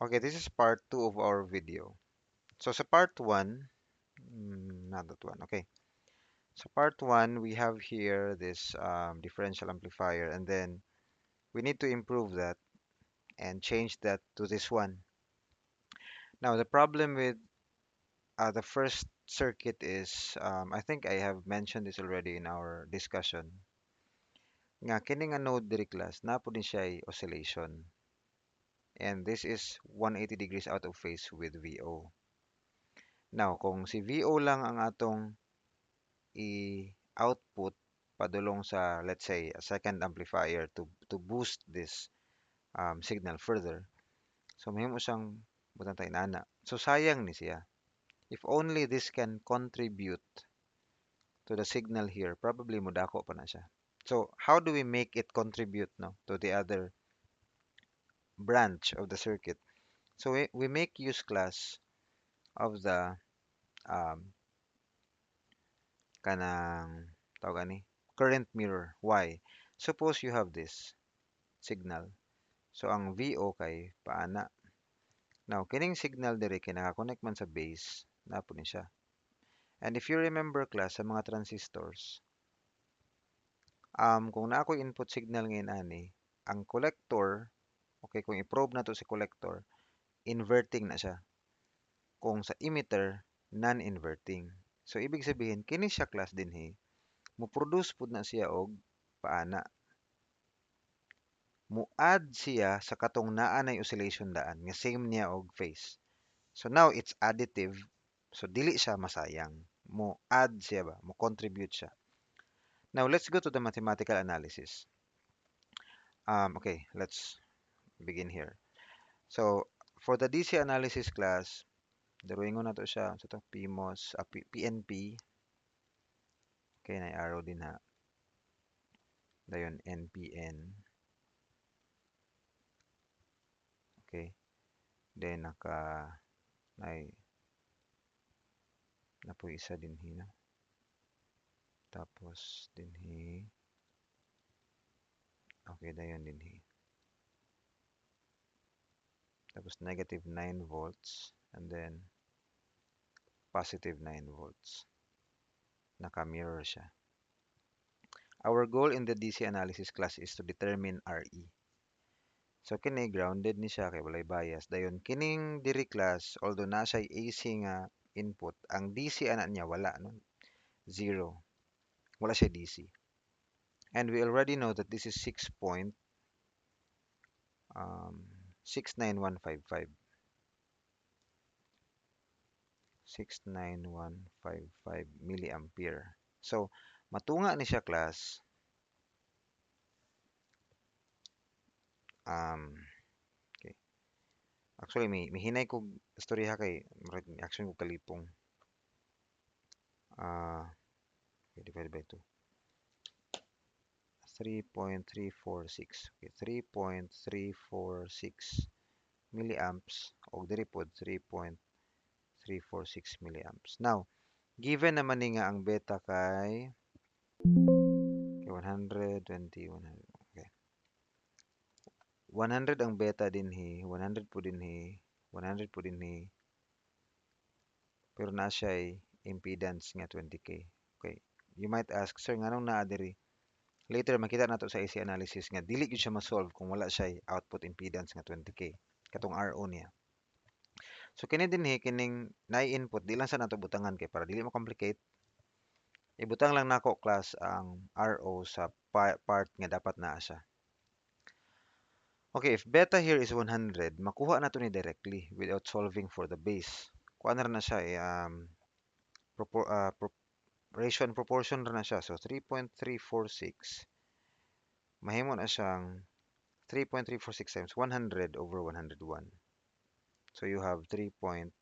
Okay, this is part 2 of our video. So sa part 1, not that one. Okay. So part 1, we have here this differential amplifier, and then we need to improve that and change that to this one. Now the problem with the first circuit is, I think I have mentioned this already in our discussion, nga kini nga node diri class, napo din siya ay oscillation. And this is 180 degrees out of phase with VO. Now, kung si VO lang ang atong i-output padulong sa, let's say, a second amplifier to boost this signal further. So, mahimo siyang butang tayo inana. So, sayang ni siya. If only this can contribute to the signal here, probably mudako pa na siya. So, how do we make it contribute no, to the other branch of the circuit? So, we make use class of the um, kanang tawag ani current mirror. Why? Suppose you have this signal. So ang VO kay paana. Now kining signal diri kay naka-connect man sa base, napo ni siya. And if you remember class sa mga transistors, kung naa ko input signal ngayon ani, ang collector, okay, kung i-probe na to si collector, inverting na siya. Kung sa emitter, non-inverting. So ibig sabihin kini siya class dinhi, mo produce pud na siya og paana. Mo-add siya sa katong naa nay oscillation daan nga same niya og phase. So now it's additive. So dili siya masayang. Mo-add siya ba? Mo-contribute siya. Now let's go to the mathematical analysis. Okay, let's begin here. So for the DC analysis class, drawingon na to siya sa to PMOS, PNP. Okay, na arrow din ha. Dayon NPN. Okay. Then na po isa din hina. Tapos dinhi. Okay, dayon dinhi. Tapos negative 9 volts and then positive 9 volts. Naka-mirror siya. Our goal in the DC analysis class is to determine RE. So kini grounded ni siya kay walay bias. Dayon kining diri class although na siya AC nga input, ang DC ana niya wala no. Zero. Wala siya DC. And we already know that this is 69155. 69155 milliampere. So matunga ni siya class. Okay. Actually, may hinay ko storya kay action ko kalipong. Okay, divided by 2. 3.346. Okay, 3.346 milliamps o diri pod 3.346 milliamps. Now, given naman ni nga ang beta kay 100, 20, 100. Okay. 100 ang beta dinhi, 100 po dinhi, 100 po dinhi. Pero na siya ay impedance nga 20k. Okay. You might ask, sir, nganong naa diri? Later makita nato sa AC analysis nga dili gyud siya ma-solve kung wala siya output impedance nga 20k. Katong RO niya. So kini dinhi kining na-input di lang sa nato butangan kay para dili mo complicate. Ibutang lang nako class ang RO sa part nga dapat naa siya. Okay, if beta here is 100, makuha na to ni directly without solving for the base. Kuha na siya ratio and proportion na siya. So 3.346 mahimo na siyang 3.346 times 100 over 101. So you have 3.313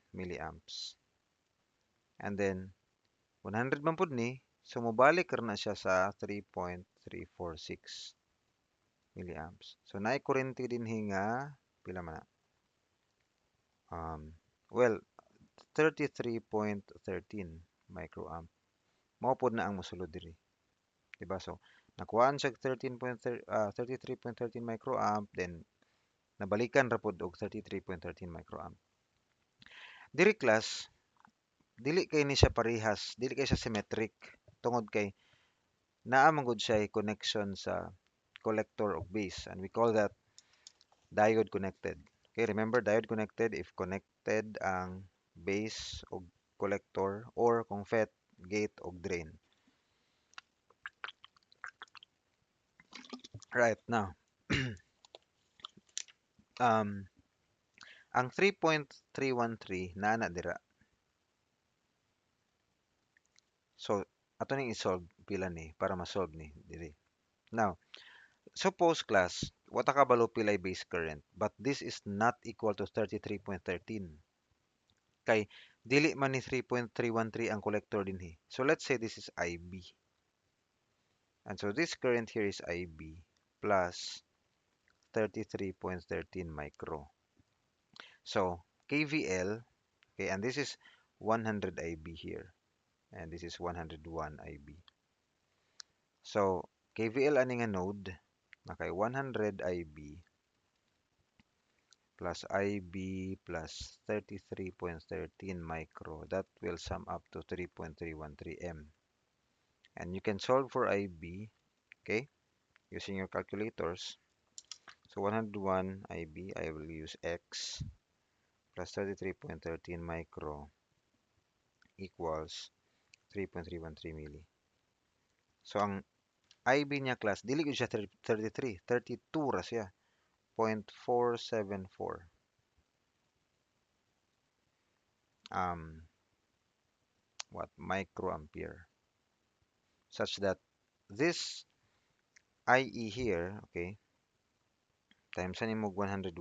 milliamps. And then 100 man pud ni, so mobalik na siya sa 3.346 milliamps. So naay kurente din nga pila man na? Well, 33.13 microamp. Mao pod na ang mosulod diri. Diba? So Nakuhaan siya 33.13 microamp, then nabalikan ra pod og 33.13 microamp. Diri class, dili kay siya symmetric tungod kay naa man gud siya connection sa collector ug base, and we call that diode connected. Okay, remember diode connected if connected ang base ug collector, or kung FET, gate ug drain. Right now, um, ang 3.313 naa na dira. So, ato ning i-solve pila ni para ma-solve ni diri. Now, suppose class, wata kabalo pilay base current, but this is not equal to 33.13. Kay dili man ni 3.313 ang collector dinhi. So let's say this is IB. And so this current here is IB plus 33.13 micro. So KVL, okay, and this is 100 IB here, and this is 101 IB. So KVL ani nga node nakay 100 IB plus IB plus 33.13 micro. That will sum up to 3.313 M. And you can solve for IB, okay, using your calculators. So 101 IB, I will use X plus 33.13 micro equals 3.313 milli. So ang IB niya class, dili ko siya 33, 32 ra siya. 0.474 what microampere, such that this IE here, okay, times ani mo 101,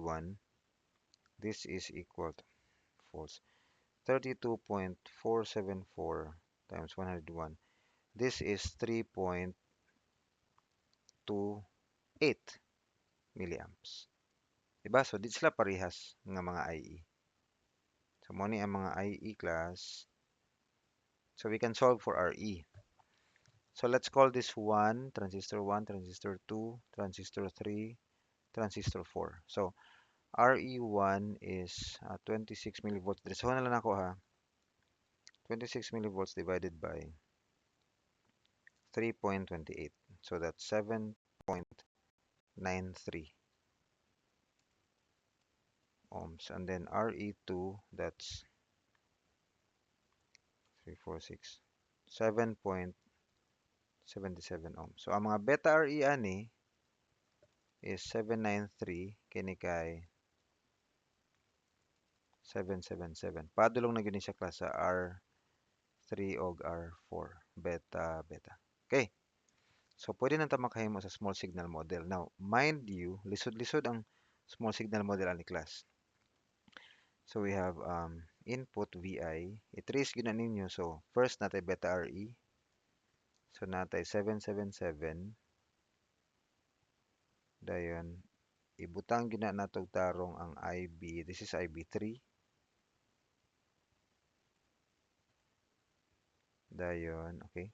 this is equal to false 32.474 times 101. This is 3.28 milliamps. Diba? So, di sila parehas nga mga IE. So, mo ni ang mga IE class. So, we can solve for RE. So, let's call this 1, transistor 1, transistor 2, transistor 3, transistor 4. So, RE1 is 26 millivolts. So, na lang ako ha. 26 millivolts divided by 3.28. So, that's 7.93 ohms. And then RE2, that's 3, 4, 6, 7.77 ohms. So, ang mga beta RE ani is 793 kini kay 777. Padulong na gyud siya klase sa R3 og R4. Beta, beta. Okay. So, pwede na ta makahimo sa small signal model. Now, mind you, lisod-lisod ang small signal model ani class. So, we have input VI. I-trace gyud na ninyo. So, first natay beta RE. So, natay 777. Dayon, ibutang gyud na natog tarong ang IB. This is IB3. Dayon, okay.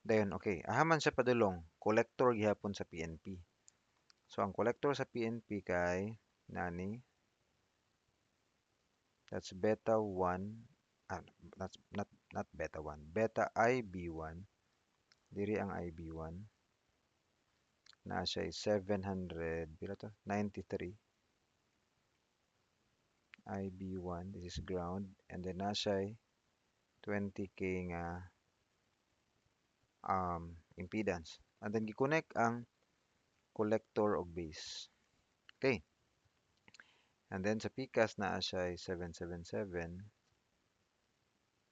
Dayon, okay. Ahaman sa padulong, collector gihapon sa PNP. So, ang collector sa PNP kay nani, that's beta 1, that's not beta 1, beta IB1. Diri ang IB1. Na siya 700, pila to? 93. IB1, this is ground. And then na siya 20K nga impedance. And then gi-connect ang collector og base. Okay. And then sa PCAS na siya 777.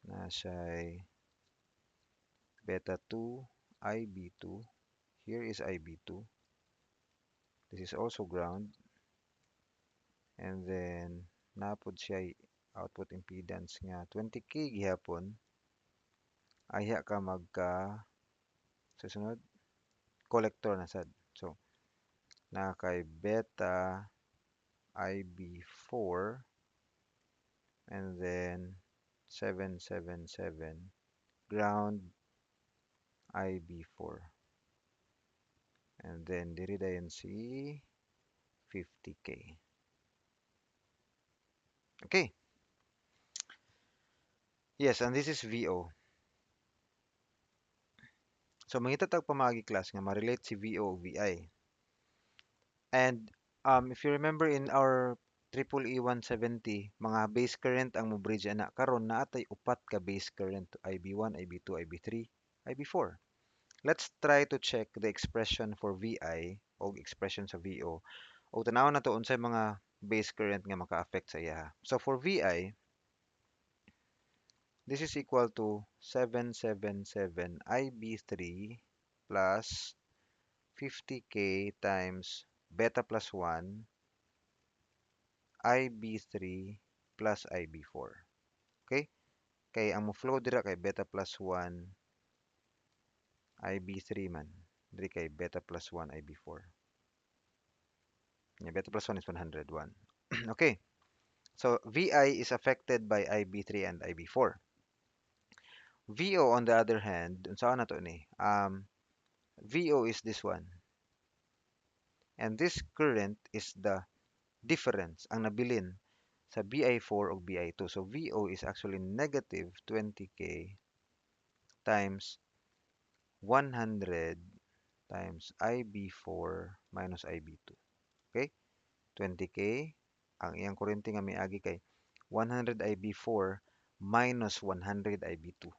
Na siya beta 2, IB2. Here is IB2. This is also ground. And then napod siya output impedance nga 20K gihapon. Ayha ka magka susunod collector na sad. So na kay beta IB4 and then 777 ground IB4. And then diri dayon si 50K. Okay. Yes, and this is VO. So mangita tag pamagi class nga ma-relate si VO ug VI. And if you remember in our triple E 170, mga base current ang mo-bridge ana karon naatay upat ka base current, IB1, IB2, IB3, IB4. Let's try to check the expression for VI o expression sa VO. O tanawon na to unsay mga base current nga maka-affect sa iya. So for VI, this is equal to 777 IB3 plus 50K times beta plus 1 IB3 plus IB4. Okay? Kay ang mo-flow dira kay beta plus 1 IB3 man. Diri kay beta plus 1 IB4. Yeah, beta plus 1 is 101. Okay. So VI is affected by IB3 and IB4. VO on the other hand, unsa na to ni? VO is this one. And this current is the difference ang nabilin sa BI4 o BI2. So VO is actually negative 20K times 100 times IB4 minus IB2. Okay? 20K. Ang iyang kuryente nga miagi kay 100 IB4 minus 100 IB2.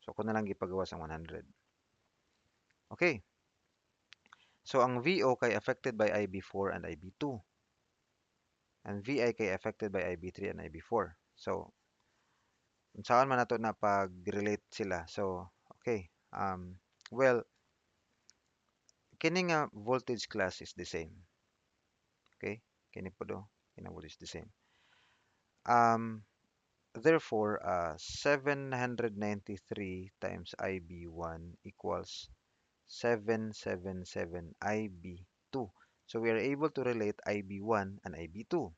So, ako na lang gipagawas ang 100. Okay. So, ang VO kay affected by IB4 and IB2. And VI kay affected by IB3 and IB4. So, saan man nato na pag-relate sila. So, okay. Well, kini nga voltage class is the same. Okay? Kini po do. Kini voltage the same. Therefore, 793 times IB1 equals 777 IB2. So we are able to relate IB1 and IB2.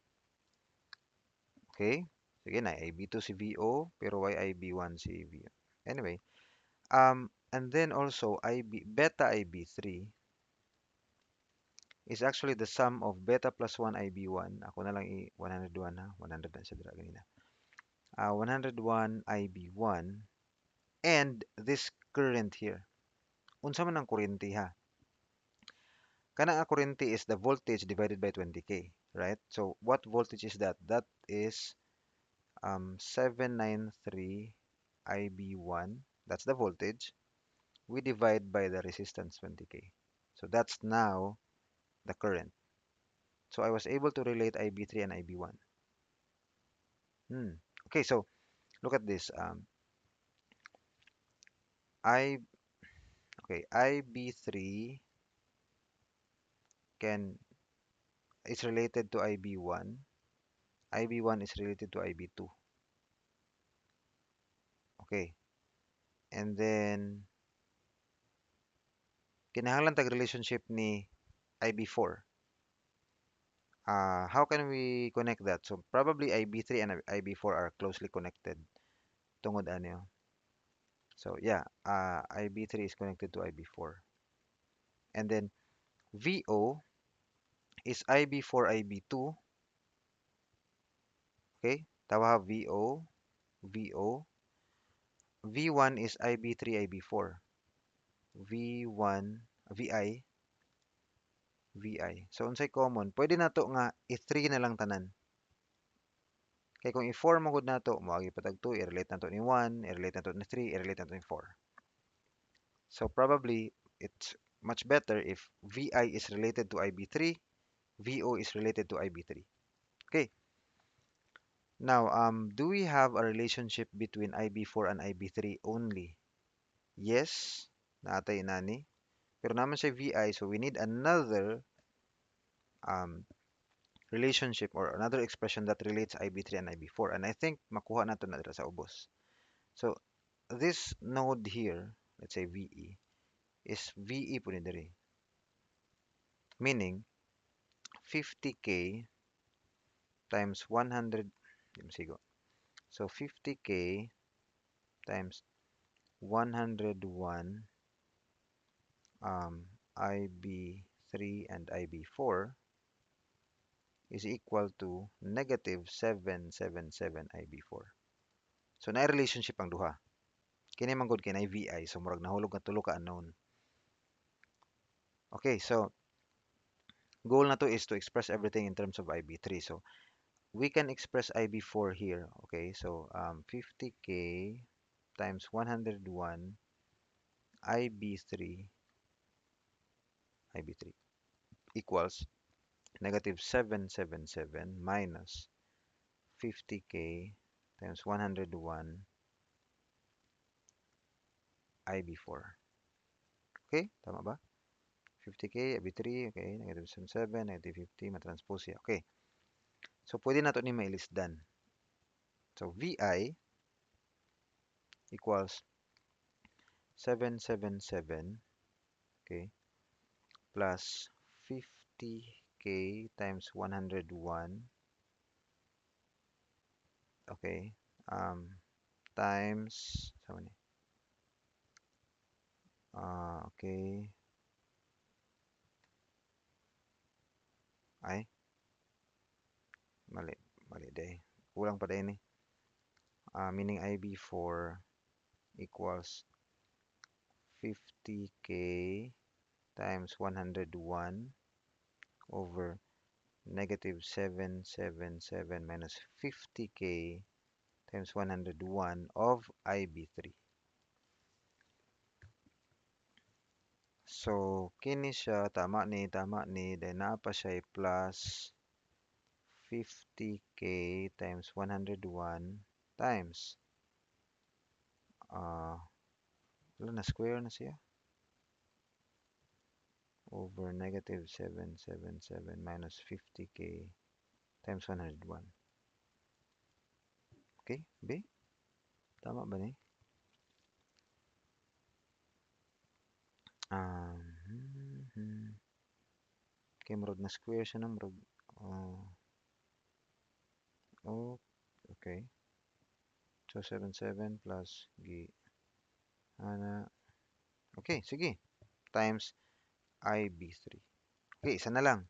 Okay? Sige na, IB2 si VO, pero why IB1 si VO? Anyway, and then also beta IB3 is actually the sum of beta plus 1 IB1. Ako na lang 101 ha. 100 na siya dira ganina. 101 IB1 and this current here. Unsa man ang kuryente ha? Kana ang kuryente is the voltage divided by 20K, right? So what voltage is that? That is 793 IB1. That's the voltage. We divide by the resistance 20K. So that's now the current. So I was able to relate IB3 and IB1. Okay, so look at this. IB3 is related to IB1. IB1 is related to IB2. Okay. And then kinahanglan tag relationship ni IB4. How can we connect that? So probably IB3 and IB4 are closely connected. Tungod ano. So yeah, IB3 is connected to IB4. And then VO is IB4 IB2. Okay? Tawa VO, VO. V1 is IB3 IB4. V1, VI, VI. So unsay common? Pwede nato nga i3 na lang tanan. Kay kung i4 mo gud nato, moagi patag 2, i-relate nato ni 1, i-relate nato ni 3, i-relate nato ni 4. So probably it's much better if VI is related to IB3, VO is related to IB3. Okay. Now, do we have a relationship between IB4 and IB3 only? Yes, naatay nani. Pero naman siya VI, so we need another um, relationship or another expression that relates IB3 and IB4. And I think makuha nato na dira sa ubos. So this node here, let's say VE, is VE po ni diri. Meaning 50K times 100, so 50K times 101 IB3 and IB4 is equal to negative 777 IB4. So na relationship ang duha. Kini man gud kay VI, so murag nahulog na tulo ka unknown. Okay, so goal na to is to express everything in terms of IB3. So we can express IB4 here. Okay, so 50k times 101 IB3 IB3 equals negative 777 minus 50k times 101 IB4. Okay, tama ba? 50k IB3, okay, negative 77, negative 50, matranspose siya. Okay, so pwede na ito ni may list done. So VI equals 777, okay, plus 50k times 101, okay, times, sama ni, okay, ay, mali, mali day. Kulang pa din eh. Meaning IB4 equals 50k times 101 over negative 777 minus 50k times 101 of IB3. So, kini siya, tama ni, then pa siya plus 50k times 101 times, wala na, square na siya, over negative 777 minus 50k times 101. Okay, B? Tama ba ni? Okay, murag na square siya na, murag, oh, okay. So, 77 plus G, okay, sige, times IB3. Okay, isa na lang.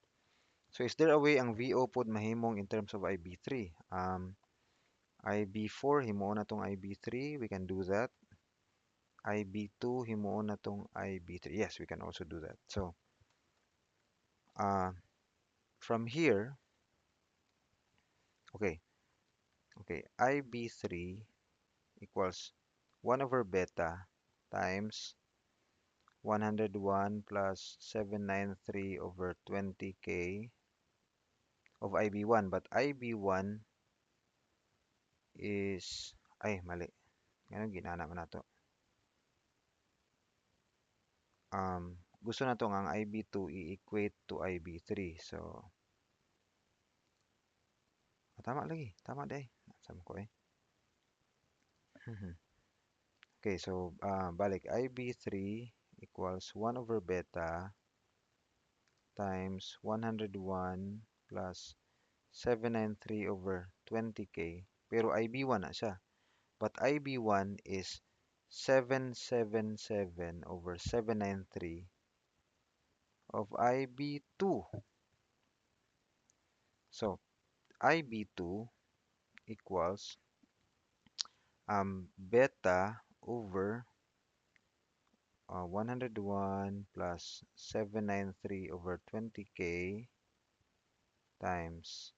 So, is there a way ang VO pod mahimong in terms of IB3? IB4, himuon na tong IB3. We can do that. IB2, himuon na tong IB3. Yes, we can also do that. So, from here, okay, IB3 equals 1 over beta times 101 plus 793 over 20k of IB1. But IB1 is, ay, mali. Ganun, ginana mo na to. Gusto na to ang IB2 i-equate to IB3. So, tama lagi. Tama day. Sama ko eh. Okay, so balik. IB3 equals 1 over beta times 101 plus 793 over 20k. Pero IB1 na siya. But IB1 is 777 over 793 of IB2. So, IB2 equals beta over 101 plus 793 over 20k times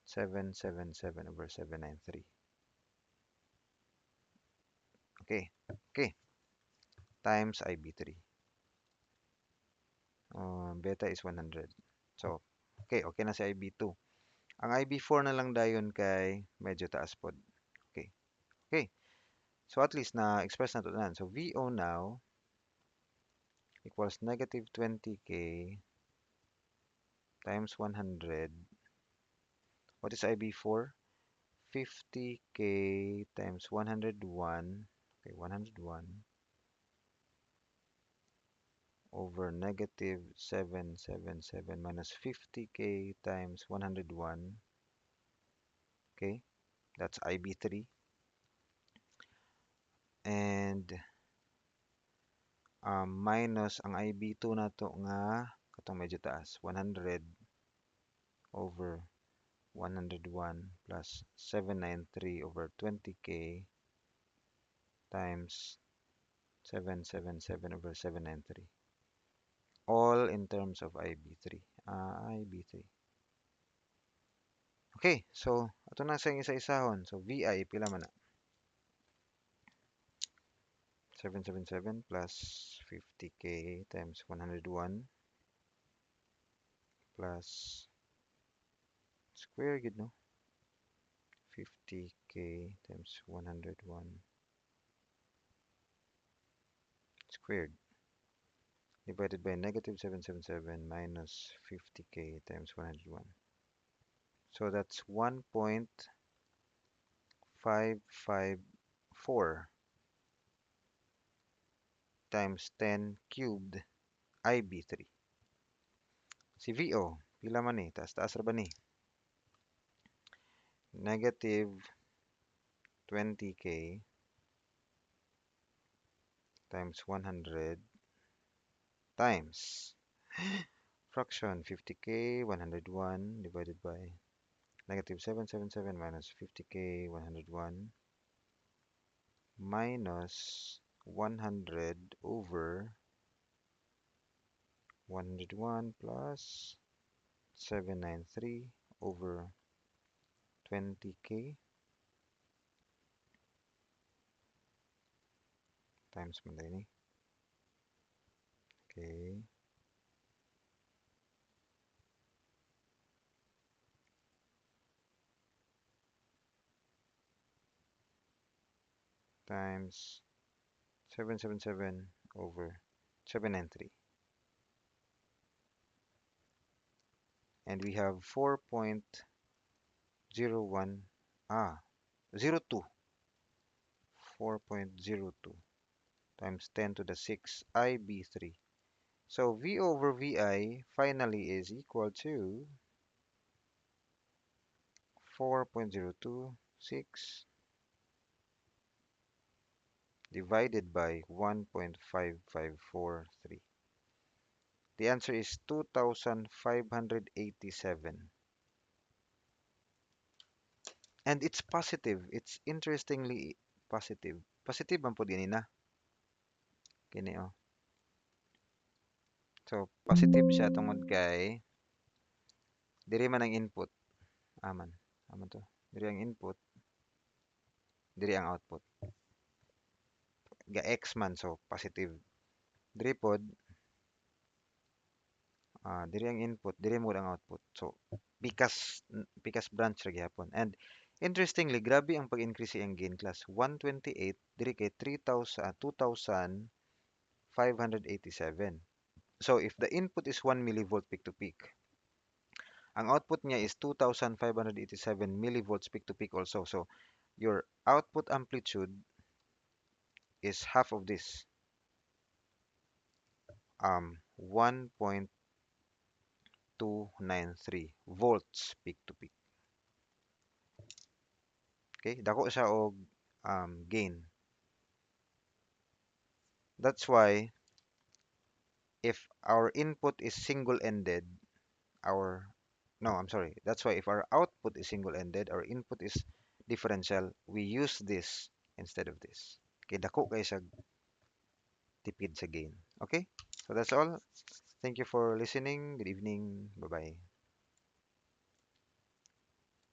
777 over 793. Okay, okay, times IB3. Beta is 100. So, okay, okay na si IB2. Ang IB4 na lang dayon kay medyo taas pod. Okay, okay. So, at least na-express na ito na. So, VO now equals negative 20k times 100. What is IB4? 50k times 101. Okay, 101 over negative 777 minus 50k times 101. Okay, that's IB3. And minus ang IB2 na to nga katong medyo taas 100 over 101 plus 793 over 20k times 777 over 793, all in terms of IB3. IB3. Okay, so ato na sa isa-isahon. So VI pila man na? 777 plus 50k times 101 plus square gid no? 50k times 101 squared divided by negative 777 minus 50k times 101. So that's 1.554 times 10 cubed IB3. Si VO, pila man ni? Taas-taas ra ba ni? Negative 20k times 100 times fraction 50k 101 divided by negative 777 minus 50k 101 minus 100 over 101 plus 793 over 20k times man din ni. Okay. Times 777 over 793. And we have 4.01 zero 02 4.02 times 10 to the 6 IB3. So V over VI finally is equal to 4.026 divided by 1.5543. The answer is 2,587. And it's positive. It's interestingly positive. Positive man po din na. Kini oh. So positive siya tungod kay diri man ang input. Aman. Aman to. Diri ang input, diri ang output. Ga X man so positive. Diri pod diri ang input, diri mo ang output. So pikas branch ra gyapon. And interestingly, grabe ang pag-increase ang gain class. 128 diri kay 3,000 2,587. So if the input is 1 millivolt peak to peak, ang output niya is 2,587 millivolts peak to peak also. So your output amplitude is half of this. 1.293 volts peak to peak. Okay, dako siya og gain. That's why if our input is single-ended, our no, I'm sorry. That's why if our output is single-ended, our input is differential, we use this instead of this. Okay, dako kay sa tipid sa gain. Okay? So that's all. Thank you for listening. Good evening. Bye-bye.